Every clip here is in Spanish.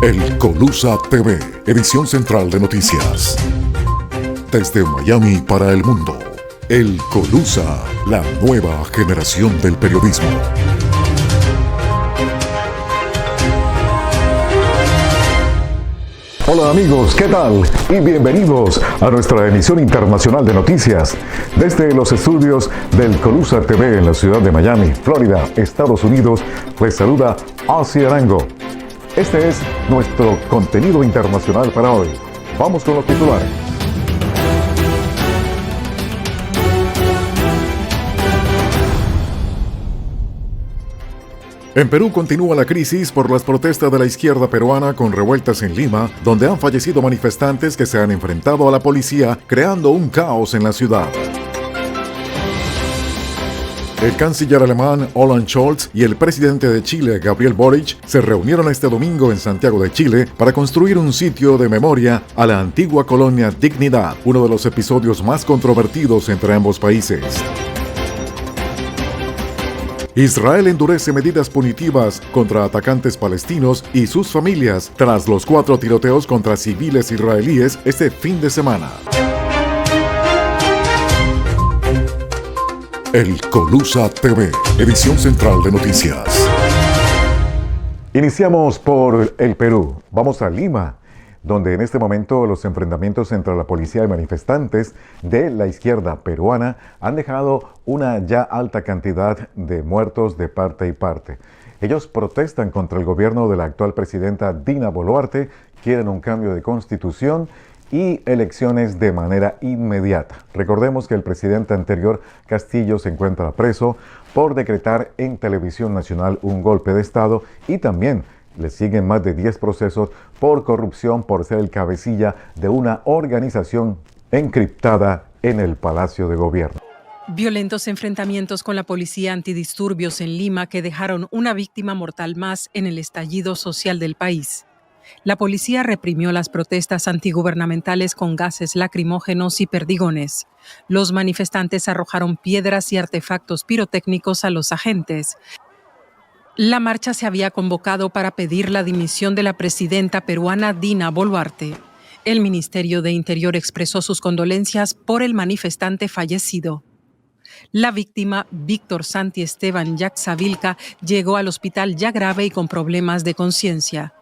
El Colusa TV, edición central de noticias. Desde Miami para el mundo, El Colusa, la nueva generación del periodismo. Hola amigos, ¿qué tal? Y bienvenidos a nuestra emisión internacional de noticias desde los estudios del Colusa TV en la ciudad de Miami, Florida, Estados Unidos. Les saluda Ozzy Arango. Este es nuestro contenido internacional para hoy. Vamos con los titulares. En Perú continúa la crisis por las protestas de la izquierda peruana con revueltas en Lima, donde han fallecido manifestantes que se han enfrentado a la policía, creando un caos en la ciudad. El canciller alemán Olaf Scholz y el presidente de Chile, Gabriel Boric, se reunieron este domingo en Santiago de Chile para construir un sitio de memoria a la antigua colonia Dignidad, uno de los episodios más controvertidos entre ambos países. Israel endurece medidas punitivas contra atacantes palestinos y sus familias tras los 4 tiroteos contra civiles israelíes este fin de semana. El Colusa TV, edición central de noticias. Iniciamos por el Perú. Vamos a Lima, donde en este momento los enfrentamientos entre la policía y manifestantes de la izquierda peruana han dejado una ya alta cantidad de muertos de parte y parte. Ellos protestan contra el gobierno de la actual presidenta Dina Boluarte, quieren un cambio de constitución y elecciones de manera inmediata. Recordemos que el presidente anterior, Castillo, se encuentra preso por decretar en televisión nacional un golpe de Estado y también le siguen más de 10 procesos por corrupción por ser el cabecilla de una organización encriptada en el Palacio de Gobierno. Violentos enfrentamientos con la policía antidisturbios en Lima que dejaron una víctima mortal más en el estallido social del país. La policía reprimió las protestas antigubernamentales con gases lacrimógenos y perdigones. Los manifestantes arrojaron piedras y artefactos pirotécnicos a los agentes. La marcha se había convocado para pedir la dimisión de la presidenta peruana Dina Boluarte. El Ministerio de Interior expresó sus condolencias por el manifestante fallecido. La víctima, Víctor Santi Esteban Yaxavilca, llegó al hospital ya grave y con problemas de conciencia.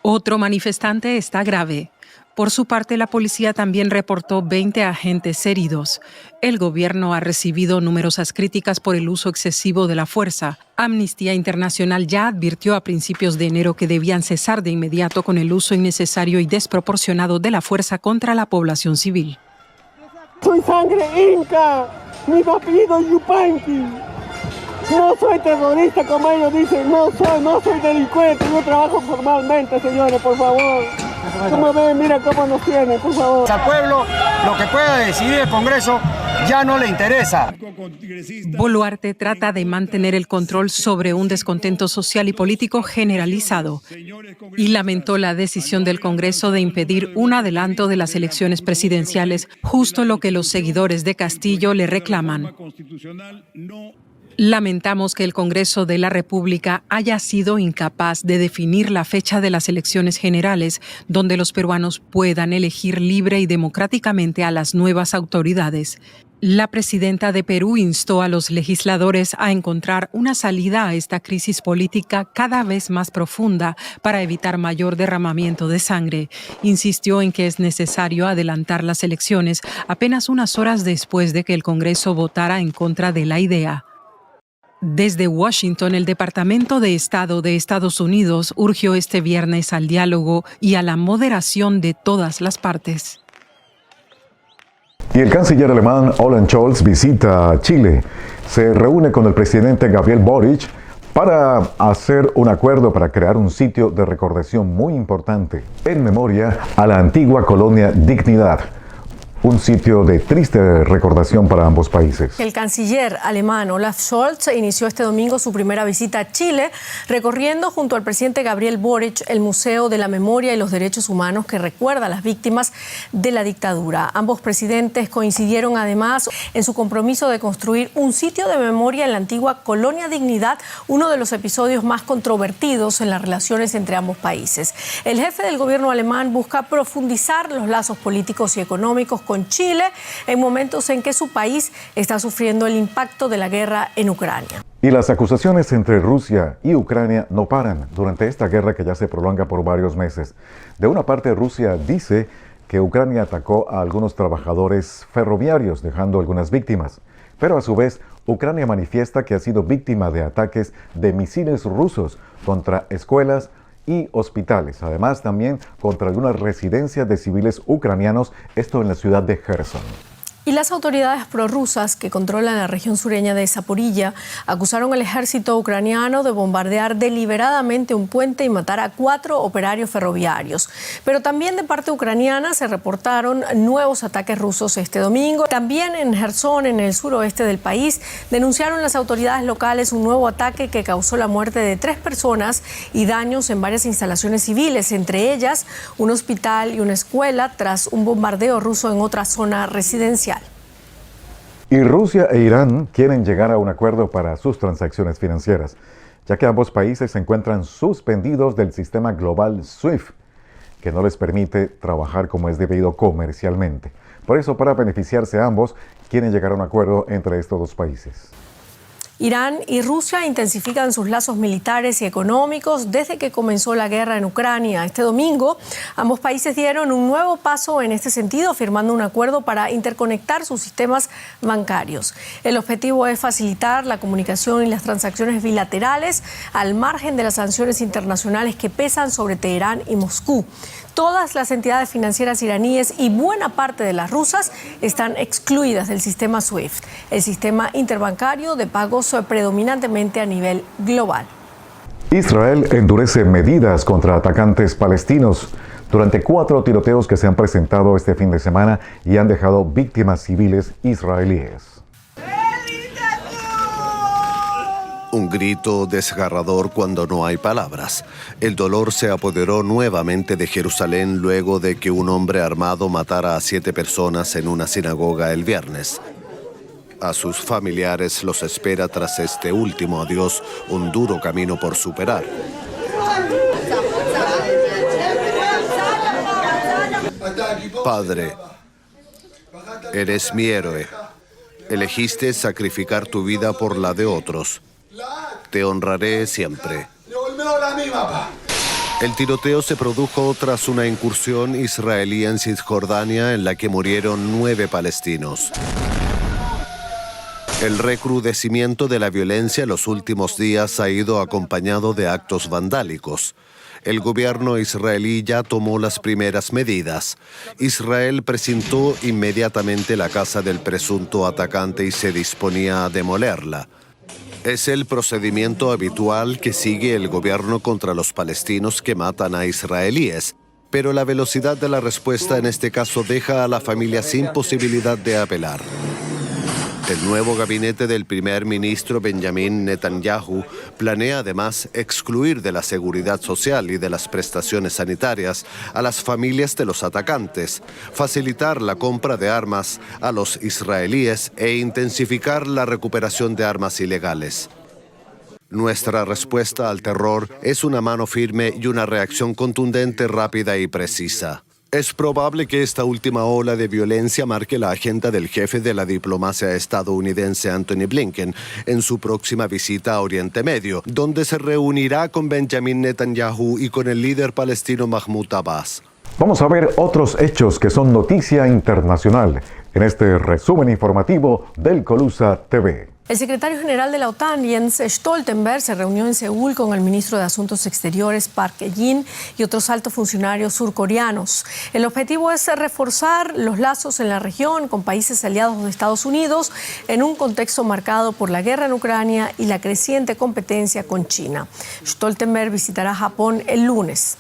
Otro manifestante está grave. Por su parte, la policía también reportó 20 agentes heridos. El gobierno ha recibido numerosas críticas por el uso excesivo de la fuerza. Amnistía Internacional ya advirtió a principios de enero que debían cesar de inmediato con el uso innecesario y desproporcionado de la fuerza contra la población civil. Soy sangre inca, mi apellido es Yupanqui. No soy terrorista como ellos dicen, no soy delincuente, yo trabajo formalmente, señores, por favor. Como ven, mira cómo nos tienen, por favor. Al pueblo, lo que pueda decidir el Congreso ya no le interesa. Boluarte trata de mantener el control sobre un descontento social y político generalizado y lamentó la decisión del Congreso de impedir un adelanto de las elecciones presidenciales, justo lo que los seguidores de Castillo le reclaman. Lamentamos que el Congreso de la República haya sido incapaz de definir la fecha de las elecciones generales, donde los peruanos puedan elegir libre y democráticamente a las nuevas autoridades. La presidenta de Perú instó a los legisladores a encontrar una salida a esta crisis política cada vez más profunda para evitar mayor derramamiento de sangre. Insistió en que es necesario adelantar las elecciones apenas unas horas después de que el Congreso votara en contra de la idea. Desde Washington, el Departamento de Estado de Estados Unidos urgió este viernes al diálogo y a la moderación de todas las partes. Y el canciller alemán Olaf Scholz visita Chile. Se reúne con el presidente Gabriel Boric para hacer un acuerdo para crear un sitio de recordación muy importante en memoria a la antigua colonia Dignidad, Un sitio de triste recordación para ambos países. El canciller alemán Olaf Scholz inició este domingo su primera visita a Chile, recorriendo junto al presidente Gabriel Boric el Museo de la Memoria y los Derechos Humanos que recuerda a las víctimas de la dictadura. Ambos presidentes coincidieron además en su compromiso de construir un sitio de memoria en la antigua Colonia Dignidad, uno de los episodios más controvertidos en las relaciones entre ambos países. El jefe del gobierno alemán busca profundizar los lazos políticos y económicos con Chile en momentos en que su país está sufriendo el impacto de la guerra en Ucrania. Y las acusaciones entre Rusia y Ucrania no paran durante esta guerra que ya se prolonga por varios meses. De una parte, Rusia dice que Ucrania atacó a algunos trabajadores ferroviarios, dejando algunas víctimas. Pero a su vez, Ucrania manifiesta que ha sido víctima de ataques de misiles rusos contra escuelas y hospitales, además también contra algunas residencias de civiles ucranianos, esto en la ciudad de Kherson. Y las autoridades prorrusas que controlan la región sureña de Zaporilla acusaron al ejército ucraniano de bombardear deliberadamente un puente y matar a 4 operarios ferroviarios. Pero también de parte ucraniana se reportaron nuevos ataques rusos este domingo. También en Kherson, en el suroeste del país, denunciaron las autoridades locales un nuevo ataque que causó la muerte de 3 personas y daños en varias instalaciones civiles, entre ellas un hospital y una escuela, tras un bombardeo ruso en otra zona residencial. Y Rusia e Irán quieren llegar a un acuerdo para sus transacciones financieras, ya que ambos países se encuentran suspendidos del sistema global SWIFT, que no les permite trabajar como es debido comercialmente. Por eso, para beneficiarse ambos, quieren llegar a un acuerdo entre estos dos países. Irán y Rusia intensifican sus lazos militares y económicos desde que comenzó la guerra en Ucrania. Este domingo, ambos países dieron un nuevo paso en este sentido, firmando un acuerdo para interconectar sus sistemas bancarios. El objetivo es facilitar la comunicación y las transacciones bilaterales al margen de las sanciones internacionales que pesan sobre Teherán y Moscú. Todas las entidades financieras iraníes y buena parte de las rusas están excluidas del sistema SWIFT, el sistema interbancario de pagos predominantemente a nivel global. Israel endurece medidas contra atacantes palestinos durante 4 tiroteos que se han presentado este fin de semana y han dejado víctimas civiles israelíes. Un grito desgarrador cuando no hay palabras. El dolor se apoderó nuevamente de Jerusalén luego de que un hombre armado matara a 7 personas en una sinagoga el viernes. A sus familiares los espera tras este último adiós un duro camino por superar. Padre, eres mi héroe. Elegiste sacrificar tu vida por la de otros. Te honraré siempre. El tiroteo se produjo tras una incursión israelí en Cisjordania en la que murieron 9 palestinos. El recrudecimiento de la violencia en los últimos días ha ido acompañado de actos vandálicos. El gobierno israelí ya tomó las primeras medidas. Israel precintó inmediatamente la casa del presunto atacante y se disponía a demolerla. Es el procedimiento habitual que sigue el gobierno contra los palestinos que matan a israelíes, pero la velocidad de la respuesta en este caso deja a la familia sin posibilidad de apelar. El nuevo gabinete del primer ministro Benjamin Netanyahu planea además excluir de la seguridad social y de las prestaciones sanitarias a las familias de los atacantes, facilitar la compra de armas a los israelíes e intensificar la recuperación de armas ilegales. Nuestra respuesta al terror es una mano firme y una reacción contundente, rápida y precisa. Es probable que esta última ola de violencia marque la agenda del jefe de la diplomacia estadounidense Antony Blinken en su próxima visita a Oriente Medio, donde se reunirá con Benjamin Netanyahu y con el líder palestino Mahmoud Abbas. Vamos a ver otros hechos que son noticia internacional en este resumen informativo del Colusa TV. El secretario general de la OTAN, Jens Stoltenberg, se reunió en Seúl con el ministro de Asuntos Exteriores, Park Ge-in, y otros altos funcionarios surcoreanos. El objetivo es reforzar los lazos en la región con países aliados de Estados Unidos en un contexto marcado por la guerra en Ucrania y la creciente competencia con China. Stoltenberg visitará Japón el lunes.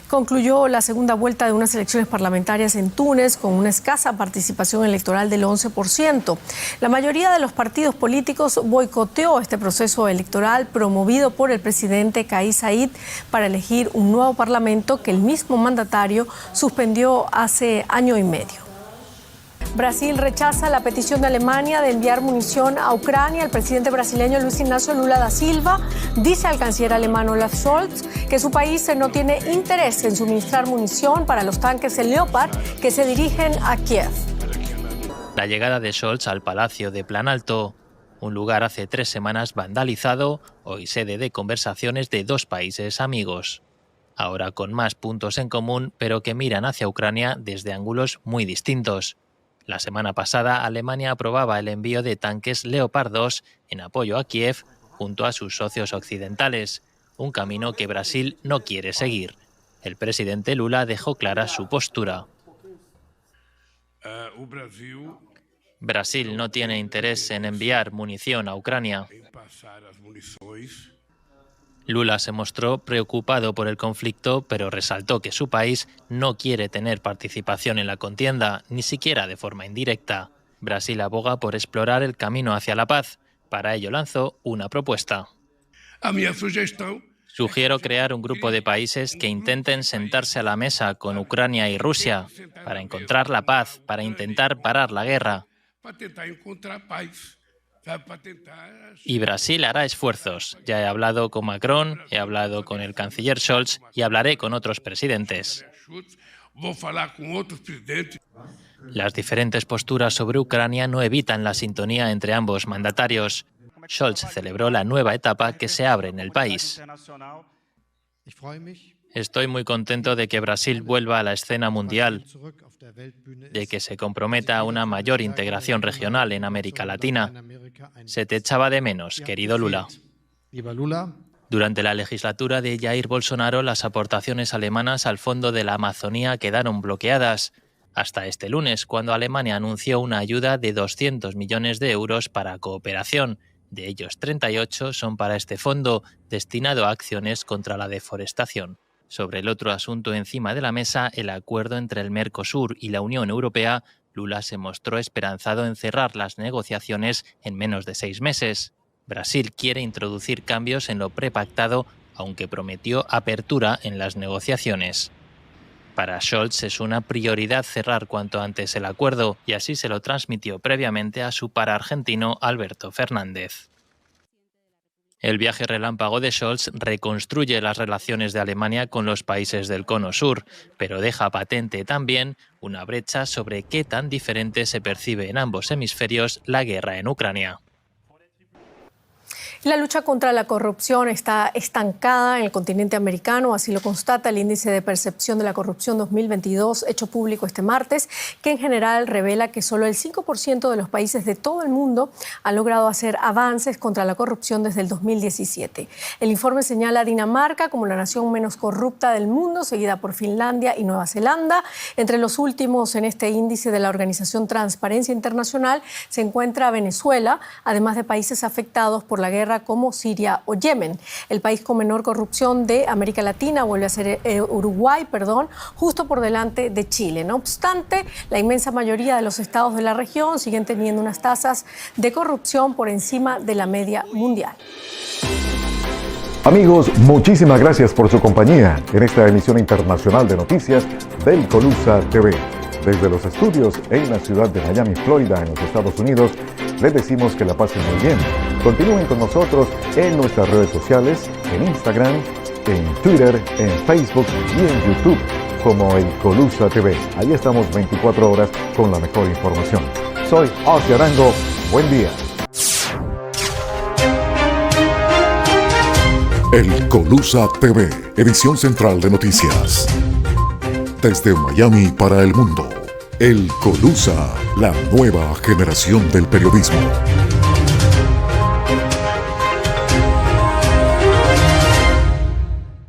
Concluyó la segunda vuelta de unas elecciones parlamentarias en Túnez con una escasa participación electoral del 11%. La mayoría de los partidos políticos boicoteó este proceso electoral promovido por el presidente Kais Saied para elegir un nuevo parlamento que el mismo mandatario suspendió hace año y medio. Brasil rechaza la petición de Alemania de enviar munición a Ucrania. El presidente brasileño Luis Ignacio Lula da Silva dice al canciller alemán Olaf Scholz que su país no tiene interés en suministrar munición para los tanques Leopard que se dirigen a Kiev. La llegada de Scholz al Palacio de Planalto, un lugar hace 3 semanas vandalizado, hoy sede de conversaciones de 2 países amigos. Ahora con más puntos en común, pero que miran hacia Ucrania desde ángulos muy distintos. La semana pasada, Alemania aprobaba el envío de tanques Leopard 2 en apoyo a Kiev junto a sus socios occidentales, un camino que Brasil no quiere seguir. El presidente Lula dejó clara su postura. Brasil no tiene interés en enviar munición a Ucrania. Lula se mostró preocupado por el conflicto, pero resaltó que su país no quiere tener participación en la contienda, ni siquiera de forma indirecta. Brasil aboga por explorar el camino hacia la paz. Para ello lanzó una propuesta. Sugiero crear un grupo de países que intenten sentarse a la mesa con Ucrania y Rusia para encontrar la paz, para intentar parar la guerra. Y Brasil hará esfuerzos. Ya he hablado con Macron, he hablado con el canciller Scholz y hablaré con otros presidentes. Las diferentes posturas sobre Ucrania no evitan la sintonía entre ambos mandatarios. Scholz celebró la nueva etapa que se abre en el país. Estoy muy contento de que Brasil vuelva a la escena mundial, de que se comprometa a una mayor integración regional en América Latina. Se te echaba de menos, querido Lula. Durante la legislatura de Jair Bolsonaro, las aportaciones alemanas al Fondo de la Amazonía quedaron bloqueadas, hasta este lunes, cuando Alemania anunció una ayuda de 200 millones de euros para cooperación. De ellos, 38 son para este fondo, destinado a acciones contra la deforestación. Sobre el otro asunto encima de la mesa, el acuerdo entre el Mercosur y la Unión Europea, Lula se mostró esperanzado en cerrar las negociaciones en menos de 6 meses. Brasil quiere introducir cambios en lo prepactado, aunque prometió apertura en las negociaciones. Para Scholz es una prioridad cerrar cuanto antes el acuerdo, y así se lo transmitió previamente a su par argentino Alberto Fernández. El viaje relámpago de Scholz reconstruye las relaciones de Alemania con los países del Cono Sur, pero deja patente también una brecha sobre qué tan diferente se percibe en ambos hemisferios la guerra en Ucrania. La lucha contra la corrupción está estancada en el continente americano, así lo constata el Índice de Percepción de la Corrupción 2022, hecho público este martes, que en general revela que solo el 5% de los países de todo el mundo han logrado hacer avances contra la corrupción desde el 2017. El informe señala a Dinamarca como la nación menos corrupta del mundo, seguida por Finlandia y Nueva Zelanda. Entre los últimos en este índice de la organización Transparencia Internacional se encuentra Venezuela, además de países afectados por la guerra como Siria o Yemen. El país con menor corrupción de América Latina vuelve a ser Uruguay, justo por delante de Chile. No obstante, la inmensa mayoría de los estados de la región siguen teniendo unas tasas de corrupción por encima de la media mundial. Amigos, muchísimas gracias por su compañía en esta emisión internacional de noticias del Colusa TV. Desde los estudios en la ciudad de Miami, Florida, en los Estados Unidos, les decimos que la pasen muy bien. Continúen con nosotros en nuestras redes sociales, en Instagram, en Twitter, en Facebook y en YouTube, como el Colusa TV. Ahí estamos 24 horas con la mejor información. Soy Ozzy Arango. Buen día. El Colusa TV, edición central de noticias. Desde Miami para el mundo, el Colusa, la nueva generación del periodismo.